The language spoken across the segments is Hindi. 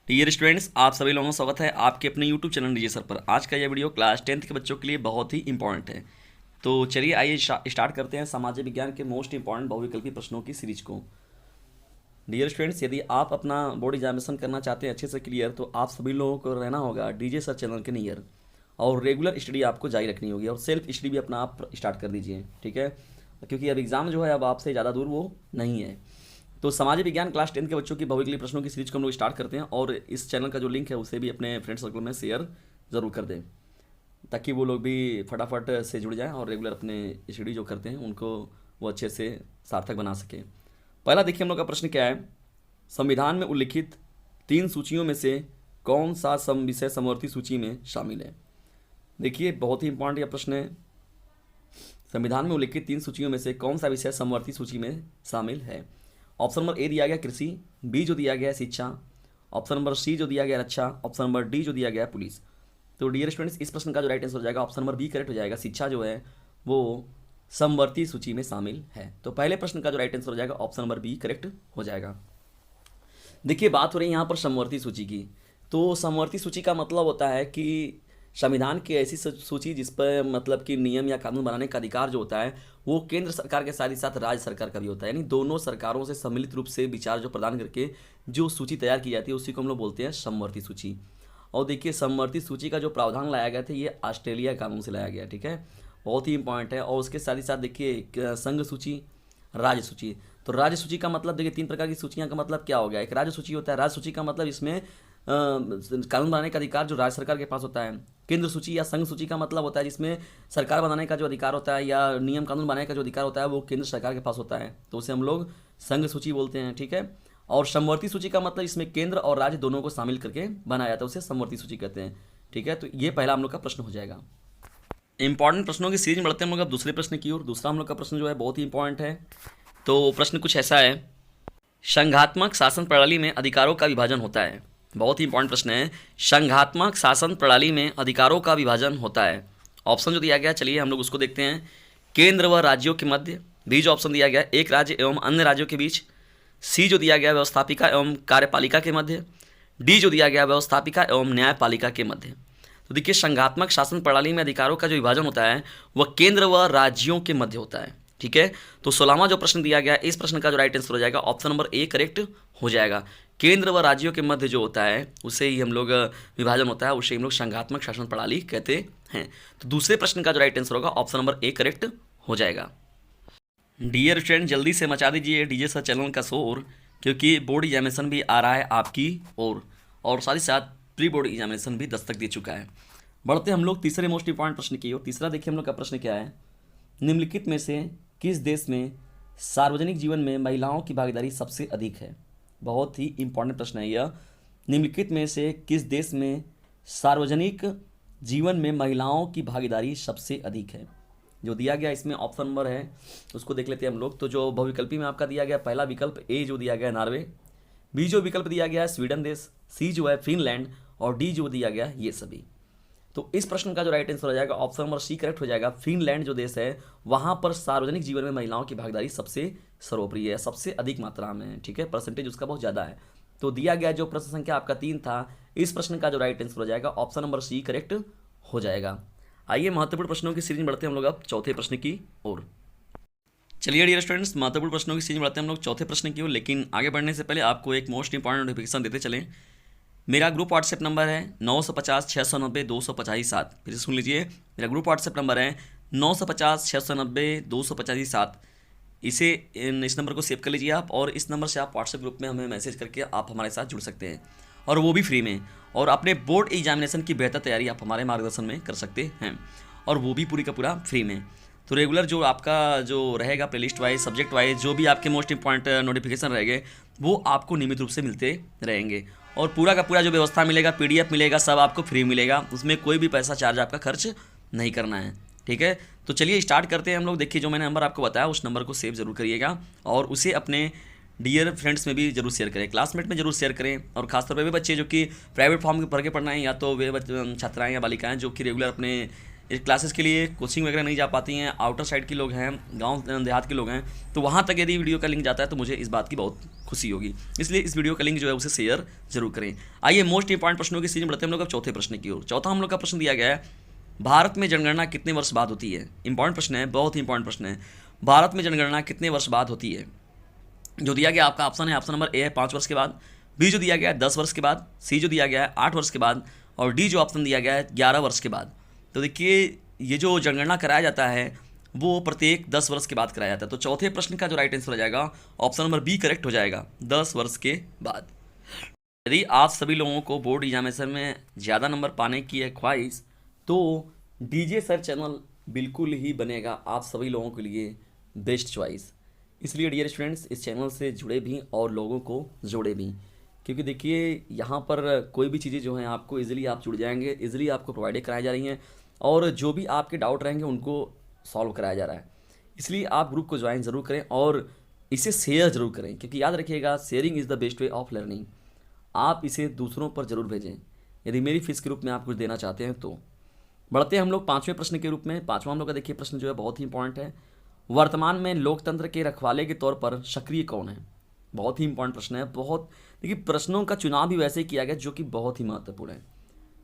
डियर स्टूडेंट्स, आप सभी लोगों का स्वागत है आपके अपने यूट्यूब चैनल डीजे सर पर। आज का यह वीडियो क्लास 10th के बच्चों के लिए बहुत ही इंपॉर्टेंट है। तो चलिए आइए स्टार्ट करते हैं सामाजिक विज्ञान के मोस्ट इंपॉर्टेंट बहुविकल्पी प्रश्नों की सीरीज को। डियर स्टूडेंट्स, यदि आप अपना बोर्ड एग्जामिनेशन करना चाहते हैं अच्छे से क्लियर, तो आप सभी लोगों को रहना होगा डीजे सर चैनल के नियर, और रेगुलर स्टडी आपको जारी रखनी होगी और सेल्फ स्टडी भी अपना आप स्टार्ट कर दीजिए, ठीक है। क्योंकि अब एग्ज़ाम जो है अब आपसे ज़्यादा दूर वो नहीं है। तो सामाजिक विज्ञान क्लास 10 के बच्चों की बहुविकल्पी प्रश्नों की सीरीज को हम लोग स्टार्ट करते हैं, और इस चैनल का जो लिंक है उसे भी अपने फ्रेंड सर्कल में शेयर ज़रूर कर दें, ताकि वो लोग भी फटाफट से जुड़ जाएं और रेगुलर अपने स्टडी जो करते हैं उनको वो अच्छे से सार्थक बना सकें। पहला देखिए हम लोग का प्रश्न क्या है। संविधान में उल्लिखित 3 सूचियों में से कौन सा विषय समवर्ती सूची में शामिल है। देखिए बहुत ही इंपॉर्टेंट यह प्रश्न है। संविधान में उल्लिखित 3 सूचियों में से कौन सा विषय समवर्ती सूची में शामिल है। ऑप्शन नंबर ए दिया गया कृषि, बी जो दिया गया है शिक्षा, ऑप्शन नंबर सी जो दिया गया रक्षा, ऑप्शन नंबर डी जो दिया गया है पुलिस। तो डियर स्टूडेंट्स, इस प्रश्न का जो राइट आंसर हो जाएगा ऑप्शन नंबर बी करेक्ट हो जाएगा। शिक्षा जो है वो समवर्ती सूची में शामिल है। तो पहले प्रश्न का जो राइट आंसर हो जाएगा ऑप्शन नंबर बी करेक्ट हो जाएगा। देखिए बात हो रही है यहाँ पर समवर्ती सूची की। तो समवर्ती सूची का मतलब होता है कि संविधान की ऐसी सूची जिस पर मतलब कि नियम या कानून बनाने का अधिकार जो होता है वो केंद्र सरकार के साथ ही साथ राज्य सरकार का भी होता है, यानी दोनों सरकारों से सम्मिलित रूप से विचार जो प्रदान करके जो सूची तैयार की जाती है उसी को हम लोग बोलते हैं समवर्ती सूची। और देखिए समवर्ती सूची का जो प्रावधान लाया गया था ये ऑस्ट्रेलिया कानून से लाया गया, ठीक है, बहुत ही इंपॉर्टेंट है। और उसके साथ ही साथ देखिए संघ सूची, राज्य सूची। तो राज्य सूची का मतलब देखिए 3 प्रकार की सूचियां का मतलब क्या हो गया। एक राज्य सूची होता है, राज्य सूची का मतलब इसमें कानून बनाने का अधिकार जो राज्य सरकार के पास होता है। केंद्र सूची या संघ सूची का मतलब होता है जिसमें सरकार बनाने का जो अधिकार होता है या नियम कानून बनाने का जो अधिकार होता है वो केंद्र सरकार के पास होता है, तो उसे हम लोग संघ सूची बोलते हैं, ठीक है। और समवर्ती सूची का मतलब इसमें केंद्र और राज्य दोनों को शामिल करके बनाया जाता है, उसे समवर्ती सूची कहते हैं, ठीक है। तो ये पहला हम लोग का प्रश्न हो जाएगा। इंपॉर्टेंट प्रश्नों की सीरीज में बढ़ते हैं हम लोग अब दूसरे प्रश्न की ओर। दूसरा हम लोग का प्रश्न जो है बहुत ही इंपॉर्टेंट है। तो प्रश्न कुछ ऐसा है। संघात्मक शासन प्रणाली में अधिकारों का विभाजन होता है। बहुत ही इंपॉर्टेंट प्रश्न है। संघात्मक शासन प्रणाली में अधिकारों का विभाजन होता है। ऑप्शन जो दिया गया चलिए हम लोग उसको देखते हैं। केंद्र व राज्यों के मध्य, बी जो ऑप्शन दिया गया एक राज्य एवं अन्य राज्यों के बीच, सी जो दिया गया व्यवस्थापिका एवं कार्यपालिका के मध्य, डी जो दिया गया व्यवस्थापिका एवं न्यायपालिका के मध्य। तो देखिए संघात्मक शासन प्रणाली में अधिकारों का जो विभाजन होता है वह केंद्र व राज्यों के मध्य होता है, ठीक है। तो 16वां जो प्रश्न दिया गया इस प्रश्न का जो राइट आंसर हो जाएगा ऑप्शन नंबर ए करेक्ट हो जाएगा। केंद्र व राज्यों के मध्य जो होता है उसे ही हम लोग विभाजन होता है, उसे हम लोग संघात्मक शासन प्रणाली कहते हैं। तो दूसरे प्रश्न का जो राइट आंसर होगा ऑप्शन नंबर ए करेक्ट हो जाएगा। डियर स्टूडेंट, जल्दी से मचा दीजिए डीजे सर चैनल का शोर, क्योंकि बोर्ड एग्जामिनेशन भी आ रहा है आपकी और साथ ही साथ प्री बोर्ड एग्जामिनेशन भी दस्तक दे चुका है। बढ़ते हम लोग तीसरे मोस्ट इंपॉर्टेंट प्रश्न की ओर। तीसरा देखिए हम लोग का प्रश्न क्या है। निम्नलिखित में से किस देश में सार्वजनिक जीवन में महिलाओं की भागीदारी सबसे अधिक है। बहुत ही इंपॉर्टेंट प्रश्न है यह। निम्नलिखित में से किस देश में सार्वजनिक जीवन में महिलाओं की भागीदारी सबसे अधिक है। जो दिया गया इसमें ऑप्शन नंबर है उसको देख लेते हैं हम लोग। तो जो बहुविकल्पी में आपका दिया गया पहला विकल्प ए जो दिया गया है नॉर्वे, बी जो विकल्प दिया गया है स्वीडन देश, सी जो है फिनलैंड, और डी जो दिया गया ये सभी। तो इस प्रश्न का जो राइट आंसर हो जाएगा ऑप्शन नंबर सी करेक्ट हो जाएगा। फिनलैंड जो देश है वहां पर सार्वजनिक जीवन में महिलाओं की भागीदारी सबसे सर्वोपरि है, सबसे अधिक मात्रा में है, ठीक है, परसेंटेज उसका बहुत ज़्यादा है। तो दिया गया जो प्रश्न संख्या आपका 3 था, इस प्रश्न का जो राइट आंसर हो जाएगा ऑप्शन नंबर सी करेक्ट हो जाएगा। आइए महत्वपूर्ण प्रश्नों की सीरीज में बढ़ते हैं हम लोग अब चौथे प्रश्न की ओर। चलिए डियर स्टूडेंट्स, महत्वपूर्ण प्रश्नों की सीरीज में बढ़ते हैं हम लोग चौथे प्रश्न की ओर। लेकिन आगे बढ़ने से पहले आपको एक मोस्ट इंपॉर्टेंट नोटिफिकेशन देते चलें। मेरा ग्रुप व्हाट्सएप नंबर है 950 690 285 7। फिर सुन लीजिए, मेरा ग्रुप व्हाट्सएप नंबर है 950 690 285 7। इस नंबर को सेव कर लीजिए आप, और इस नंबर से आप व्हाट्सएप ग्रुप में हमें मैसेज करके आप हमारे साथ जुड़ सकते हैं, और वो भी फ्री में। और अपने बोर्ड एग्जामिनेशन की बेहतर तैयारी आप हमारे मार्गदर्शन में कर सकते हैं, और वो भी पूरी का पूरा फ्री में। तो रेगुलर जो आपका जो रहेगा प्लेलिस्ट वाइज सब्जेक्ट वाइज जो भी आपके मोस्ट इंपॉर्टेंट नोटिफिकेशन रहेंगे वो आपको नियमित रूप से मिलते रहेंगे, और पूरा का पूरा जो व्यवस्था मिलेगा पीडीएफ मिलेगा सब आपको फ्री मिलेगा, उसमें कोई भी पैसा चार्ज आपका खर्च नहीं करना है, ठीक है। तो चलिए स्टार्ट करते हैं हम लोग। देखिए जो मैंने नंबर आपको बताया उस नंबर को सेव जरूर करिएगा, और उसे अपने डियर फ्रेंड्स में भी जरूर शेयर करें, क्लासमेट में जरूर शेयर करें। और खासतौर पर वे बच्चे जो कि प्राइवेट फॉर्म भर के पढ़ना है, या तो वे छात्राएँ या बालिकाएँ जो कि रेगुलर अपने इस क्लासेस के लिए कोचिंग वगैरह नहीं जा पाती हैं, आउटर साइड के लोग हैं, गांव देहात के लोग हैं, तो वहाँ तक यदि वीडियो का लिंक जाता है तो मुझे इस बात की बहुत खुशी होगी। इसलिए इस वीडियो का लिंक जो है उसे शेयर जरूर करें। आइए मोस्ट इंपॉर्टेंट प्रश्नों की सीरीज में बढ़ते हैं हम लोग अब चौथे प्रश्न की ओर। चौथा हम लोग का प्रश्न दिया गया है, भारत में जनगणना कितने वर्ष बाद होती है। इंपॉर्टेंट प्रश्न है, बहुत ही इंपॉर्टेंट प्रश्न है। भारत में जनगणना कितने वर्ष बाद होती है। जो दिया गया आपका ऑप्शन है, ऑप्शन नंबर ए है 5 वर्ष के बाद, बी जो दिया गया है 10 वर्ष के बाद, सी जो दिया गया है 8 वर्ष के बाद, और डी जो ऑप्शन दिया गया है 11 वर्ष के बाद। तो देखिए ये जो जनगणना कराया जाता है वो प्रत्येक 10 वर्ष के बाद कराया जाता है। तो चौथे प्रश्न का जो राइट आंसर हो जाएगा ऑप्शन नंबर बी करेक्ट हो जाएगा, 10 वर्ष के बाद। यदि आप सभी लोगों को बोर्ड एग्जामिनेशन में ज़्यादा नंबर पाने की है ख्वाहिश, तो डीजे सर चैनल बिल्कुल ही बनेगा आप सभी लोगों के लिए बेस्ट चॉइस। इसलिए डियर स्टूडेंट्स इस चैनल से जुड़े भी और लोगों को जोड़े भी, क्योंकि देखिए यहाँ पर कोई भी चीज़ें जो हैं आपको इजीली आप जुड़ जाएंगे, इजीली आपको प्रोवाइड कराई जा रही हैं, और जो भी आपके डाउट रहेंगे उनको सॉल्व कराया जा रहा है। इसलिए आप ग्रुप को ज्वाइन ज़रूर करें और इसे शेयर ज़रूर करें, क्योंकि याद रखिएगा sharing is the best way of learning. आप इसे दूसरों पर ज़रूर भेजें यदि मेरी फीस के रूप में आप कुछ देना चाहते हैं तो। बढ़ते हैं हम लोग 5वें प्रश्न के रूप में। 5वां हम लोग का देखिए प्रश्न जो है बहुत ही इंपॉर्टेंट है। वर्तमान में लोकतंत्र के रखवाले के तौर पर सक्रिय कौन है। बहुत ही इंपॉर्टेंट प्रश्न है। बहुत देखिए प्रश्नों का चुनाव भी वैसे ही किया गया जो कि बहुत ही महत्वपूर्ण है।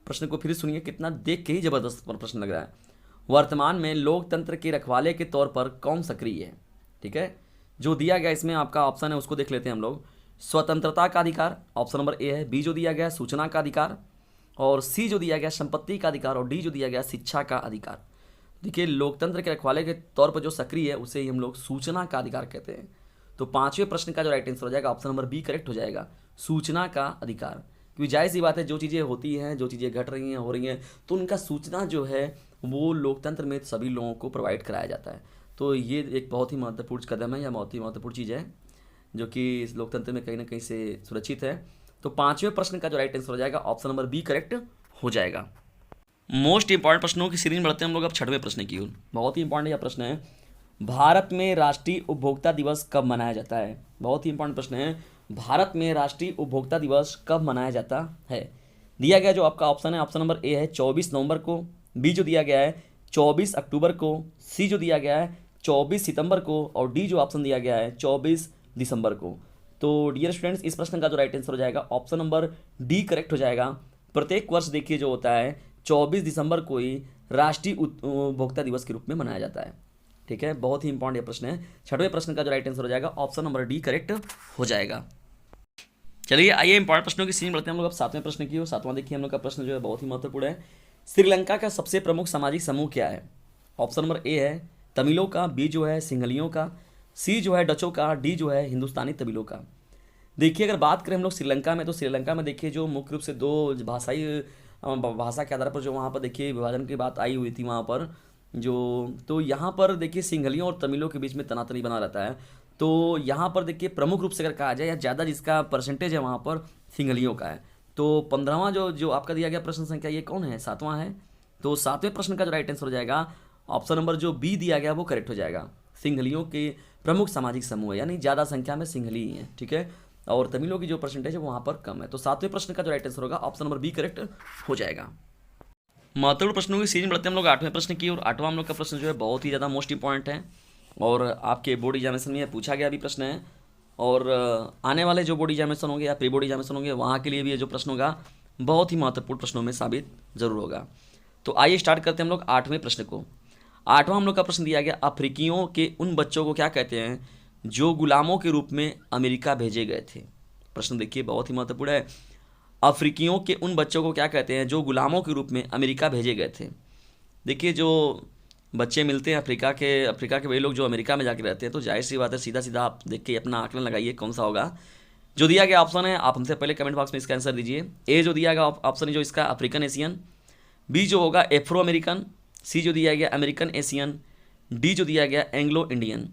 प्रश्न को फिर सुनिए, कितना देख के ही जबरदस्त प्रश्न लग रहा है। वर्तमान में लोकतंत्र के रखवाले के तौर पर कौन सक्रिय है। ठीक है, जो दिया गया इसमें आपका ऑप्शन है उसको देख लेते हैं हम लोग। स्वतंत्रता का अधिकार ऑप्शन नंबर ए है, बी जो दिया गया सूचना का अधिकार, और सी जो दिया गया संपत्ति का अधिकार, और डी जो दिया गया शिक्षा का अधिकार। देखिए लोकतंत्र के रखवाले के तौर पर जो सक्रिय है उसे ही हम लोग सूचना का अधिकार कहते हैं। तो 5वें प्रश्न का जो राइट आंसर हो जाएगा ऑप्शन नंबर बी करेक्ट हो जाएगा, सूचना का अधिकार। क्योंकि जाहिर सी बात है जो चीज़ें होती हैं, जो चीज़ें घट रही हैं, हो रही हैं, तो उनका सूचना जो है वो लोकतंत्र में सभी लोगों को प्रोवाइड कराया जाता है। तो ये एक बहुत ही महत्वपूर्ण कदम है या बहुत ही महत्वपूर्ण चीज़ है जो कि इस लोकतंत्र में कहीं ना कहीं से सुरक्षित है। तो 5वें प्रश्न का जो राइट आंसर हो जाएगा ऑप्शन नंबर बी करेक्ट हो जाएगा। मोस्ट इंपॉर्टेंट प्रश्नों की सीरीज में बढ़ते हैं हम लोग अब 6वें प्रश्न की ओर। बहुत ही इंपॉर्टेंट यह प्रश्न है, भारत में राष्ट्रीय उपभोक्ता दिवस कब मनाया जाता है। बहुत ही इंपॉर्टेंट प्रश्न है, भारत में राष्ट्रीय उपभोक्ता दिवस कब मनाया जाता है। दिया गया जो आपका ऑप्शन है, ऑप्शन नंबर ए है 24 नवंबर को, बी जो दिया गया है 24 अक्टूबर को, सी जो दिया गया है 24 सितंबर को, और डी जो ऑप्शन दिया गया है 24 दिसंबर को। तो डियर स्टूडेंट्स इस प्रश्न का जो राइट आंसर हो जाएगा ऑप्शन नंबर डी करेक्ट हो जाएगा। प्रत्येक वर्ष देखिए जो होता है 24 दिसंबर को ही राष्ट्रीय उपभोक्ता दिवस के रूप में मनाया जाता है। ठीक है, बहुत ही इंपॉर्टेंट प्रश्न है। 6वें प्रश्न का जो राइट आंसर हो जाएगा ऑप्शन नंबर डी करेक्ट हो जाएगा। चलिए आइए इंपॉर्टेंट प्रश्नों की सीरीज बढ़ते हैं हम लोग अब 7वें प्रश्न की ओर। 7वां देखिए हम लोग का प्रश्न जो है बहुत ही महत्वपूर्ण है। श्रीलंका का सबसे प्रमुख सामाजिक समूह क्या है। ऑप्शन नंबर ए है तमिलों का, बी जो है सिंहलियों का, सी जो है डचों का, डी जो है हिंदुस्तानी तमिलों का। देखिए अगर बात करें हम लोग श्रीलंका में, तो श्रीलंका में देखिए जो मुख्य रूप से दो भाषा के आधार पर जो वहाँ पर देखिए विभाजन की बात आई हुई थी वहाँ पर जो, तो यहाँ पर देखिए सिंहलियों और तमिलों के बीच में तनातनी बना रहता है। तो यहाँ पर देखिए प्रमुख रूप से अगर कहा जाए या ज़्यादा जिसका परसेंटेज है वहाँ पर सिंहलियों का है। तो 15वां जो आपका दिया गया प्रश्न संख्या ये कौन है, 7वां है। तो 7वें प्रश्न का जो राइट आंसर हो जाएगा ऑप्शन नंबर जो बी दिया गया वो करेक्ट हो जाएगा। सिंहलियों के प्रमुख सामाजिक समूह है, यानी ज़्यादा संख्या में सिंहली ही हैं। ठीक है, और तमिलों की जो परसेंटेज है वहाँ पर कम है। तो 7वें प्रश्न का जो राइट आंसर होगा ऑप्शन नंबर बी करेक्ट हो जाएगा। महत्वपूर्ण प्रश्नों की सीरीज में बढ़ते हैं हम लोग 8वें प्रश्न की और 8वां हम लोग का प्रश्न जो है बहुत ही ज़्यादा मोस्ट इंपॉर्टेंट है और आपके बोर्ड एग्जामिनेशन में पूछा गया भी प्रश्न है, और आने वाले जो बोर्ड एग्जामिनेशन होंगे या प्री बोर्ड एग्जामिनेशन होंगे वहाँ के लिए भी ये जो प्रश्न होगा बहुत ही महत्वपूर्ण प्रश्नों में साबित जरूर होगा। तो आइए स्टार्ट करते हैं हम लोग 8वें प्रश्न को। 8वां हम लोग का प्रश्न दिया गया, अफ्रीकियों के उन बच्चों को क्या कहते हैं जो गुलामों के रूप में अमेरिका भेजे गए थे। प्रश्न देखिए बहुत ही महत्वपूर्ण है, अफ्रीकियों के उन बच्चों को क्या कहते हैं जो गुलामों के रूप में अमेरिका भेजे गए थे। देखिए जो बच्चे मिलते हैं अफ्रीका के वही लोग जो अमेरिका में जाके रहते हैं, तो जाहिर सी बात है सीधा सीधा आप देख के अपना आकलन लगाइए कौन सा होगा। जो दिया गया ऑप्शन है आप हमसे पहले कमेंट बॉक्स में इसका आंसर दीजिए। ए जो दिया गया ऑप्शन है जो इसका अफ्रीकन एशियन, बी जो होगा एफ्रो अमेरिकन, सी जो दिया गया अमेरिकन एशियन, डी जो दिया गया एंग्लो इंडियन।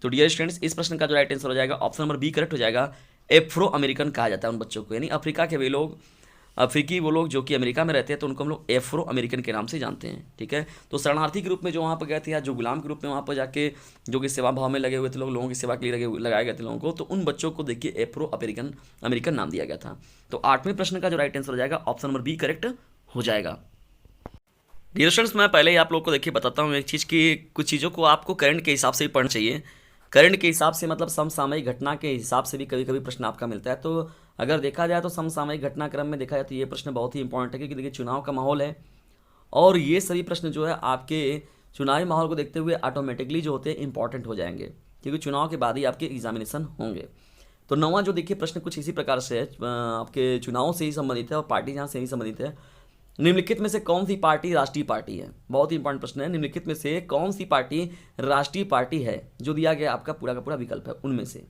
तो डियर स्टूडेंट्स इस प्रश्न का जो राइट आंसर हो जाएगा ऑप्शन नंबर बी करेक्ट हो जाएगा। एफ्रो अमेरिकन कहा जाता है उन बच्चों को, यानी अफ्रीका के वे लोग, अफ्रीकी वो लोग जो कि अमेरिका में रहते हैं तो उनको हम लोग एफ्रो अमेरिकन के नाम से जानते हैं। ठीक है, तो शरणार्थी के रूप में जो वहाँ पर गए थे या जो गुलाम के रूप में वहाँ पर जाके जो कि सेवा भाव में लगे हुए थे लोगों की सेवा के लिए लगाए गए थे लोगों को, तो उन बच्चों को देखिए एफ्रो अमेरिकन नाम दिया गया था। तो 8वें प्रश्न का जो राइट आंसर हो जाएगा ऑप्शन नंबर बी करेक्ट हो जाएगा। डियर स्टूडेंट्स, मैं पहले ही आप लोग को देखिए बताता हूँ एक चीज़ कि कुछ चीज़ों को आपको करंट के हिसाब से ही पढ़ना चाहिए। करंट के हिसाब से मतलब समसामयिक घटना के हिसाब से भी कभी कभी प्रश्न आपका मिलता है। तो अगर देखा जाए तो समसामयिक घटनाक्रम में देखा जाए तो ये प्रश्न बहुत ही इंपॉर्टेंट है, क्योंकि देखिए चुनाव का माहौल है और ये सभी प्रश्न जो है आपके चुनावी माहौल को देखते हुए ऑटोमेटिकली जो होते हैं इंपॉर्टेंट हो जाएंगे, क्योंकि चुनाव के बाद ही आपके एग्जामिनेशन होंगे। तो नौवां जो देखिए प्रश्न कुछ इसी प्रकार से है, आपके चुनाव से ही संबंधित है और पार्टी जहाँ से ही संबंधित है। निम्नलिखित में से कौन सी पार्टी राष्ट्रीय पार्टी है? बहुत ही इंपॉर्टेंट प्रश्न है। निम्नलिखित में से कौन सी पार्टी राष्ट्रीय पार्टी है? जो दिया गया आपका पूरा का पूरा विकल्प है उनमें से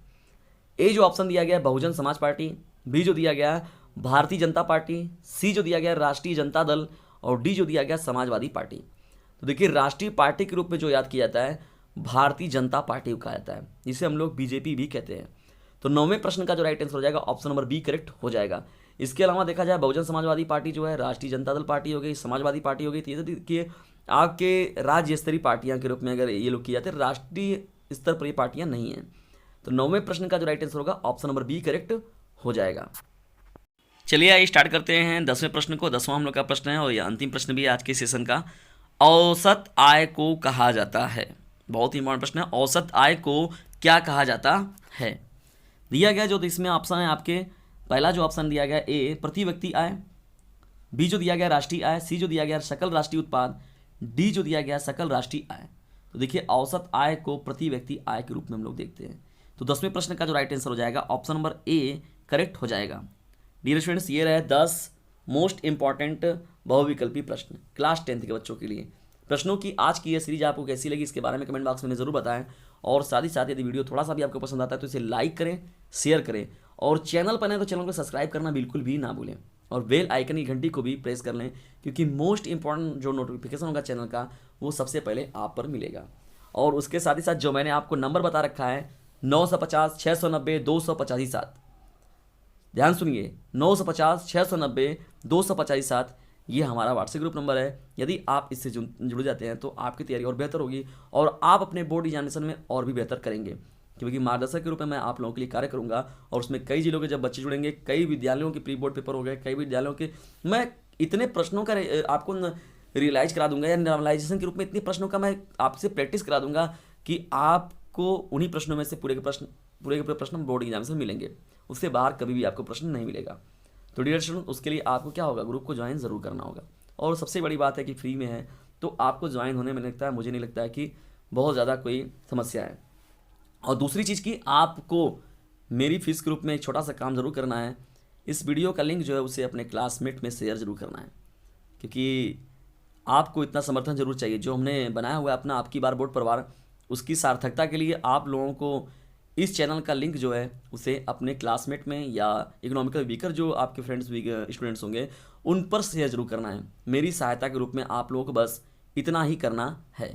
ए जो ऑप्शन दिया गया है बहुजन समाज पार्टी, बी जो दिया गया है भारतीय जनता पार्टी, सी जो दिया गया है राष्ट्रीय जनता दल और डी जो दिया गया समाजवादी पार्टी। तो देखिए राष्ट्रीय पार्टी के रूप में जो याद किया जाता है भारतीय जनता पार्टी को कहा जाता है, जिसे हम लोग बीजेपी भी कहते हैं। तो नौवें प्रश्न का जो राइट आंसर हो जाएगा ऑप्शन नंबर बी करेक्ट हो जाएगा। इसके अलावा देखा जाए बहुजन समाजवादी पार्टी जो है, राष्ट्रीय जनता दल पार्टी हो गई, समाजवादी पार्टी हो गई, तो ये देखिए आपके राज्य स्तरीय पार्टियां के रूप में अगर ये लोग किए जाते हैं, राष्ट्रीय स्तर पर ये पार्टियां नहीं हैं। तो नौवें प्रश्न का जो राइट आंसर होगा ऑप्शन नंबर बी करेक्ट हो जाएगा। चलिए आइए स्टार्ट करते हैं 10वें प्रश्न को। 10वां हम लोग का प्रश्न है और ये अंतिम प्रश्न भी है आज के सेशन का। औसत आय को कहा जाता है? बहुत ही इंपॉर्टेंट प्रश्न है। औसत आय को क्या कहा जाता है? दिया गया जो इसमें ऑप्शन है आपके, पहला जो ऑप्शन दिया गया ए प्रति व्यक्ति आय, बी जो दिया गया राष्ट्रीय आय, सी जो दिया गया सकल राष्ट्रीय उत्पाद, डी जो दिया गया सकल राष्ट्रीय आय। तो देखिए औसत आय को प्रति व्यक्ति आय के रूप में हम लोग देखते हैं। तो 10वें प्रश्न का जो राइट आंसर हो जाएगा ऑप्शन नंबर ए करेक्ट हो जाएगा। डियर स्टूडेंट्स, ये रहे 10 मोस्ट इंपॉर्टेंट बहुविकल्पी प्रश्न क्लास 10th के बच्चों के लिए। प्रश्नों की आज की ये सीरीज आपको कैसी लगी इसके बारे में कमेंट बॉक्स में ज़रूर बताएं, और साथ ही साथ यदि वीडियो थोड़ा सा भी आपको पसंद आता है तो इसे लाइक करें, शेयर करें, और चैनल पर नए तो चैनल को सब्सक्राइब करना बिल्कुल भी ना भूलें, और बेल आइकन की घंटी को भी प्रेस कर लें, क्योंकि मोस्ट इंपॉर्टेंट जो नोटिफिकेशन होगा चैनल का वो सबसे पहले आप पर मिलेगा। और उसके साथ ही साथ जो मैंने आपको नंबर बता रखा है 950 690 285, ध्यान सुनिए 950 690 285, ये हमारा व्हाट्सएप ग्रुप नंबर है। यदि आप इससे जुड़ जाते हैं तो आपकी तैयारी और बेहतर होगी और आप अपने बोर्ड एग्जामिनेशन में और भी बेहतर करेंगे, क्योंकि मार्गदर्शक के रूप में मैं आप लोगों के लिए कार्य करूंगा। और उसमें कई जिलों के जब बच्चे जुड़ेंगे, कई विद्यालयों के प्री बोर्ड पेपर हो गए, कई विद्यालयों के, मैं इतने प्रश्नों का आपको रियलाइज करा दूंगा या नॉर्मलाइजेशन के रूप में इतने प्रश्नों का मैं आपसे प्रैक्टिस करा दूंगा कि आपको उन्हीं प्रश्नों में से पूरे के पूरे प्रश्न बोर्ड एग्जामिनेशन मिलेंगे। उससे बाहर कभी भी आपको प्रश्न नहीं मिलेगा। तो डियर स्टूडेंट, उसके लिए आपको क्या होगा, ग्रुप को ज्वाइन ज़रूर करना होगा। और सबसे बड़ी बात है कि फ्री में है, तो आपको ज्वाइन होने में लगता है, मुझे नहीं लगता है कि बहुत ज़्यादा कोई समस्या है। और दूसरी चीज़ कि आपको मेरी फीस ग्रुप में एक छोटा सा काम ज़रूर करना है, इस वीडियो का लिंक जो है उसे अपने क्लासमेट में शेयर ज़रूर करना है, क्योंकि आपको इतना समर्थन जरूर चाहिए। जो हमने बनाया हुआ है अपना आपकी बार बोर्ड परिवार, उसकी सार्थकता के लिए आप लोगों को इस चैनल का लिंक जो है उसे अपने क्लासमेट में या इकोनॉमिकल वीकर जो आपके फ्रेंड्स स्टूडेंट्स होंगे उन पर शेयर जरूर करना है। मेरी सहायता के रूप में आप लोगों को बस इतना ही करना है।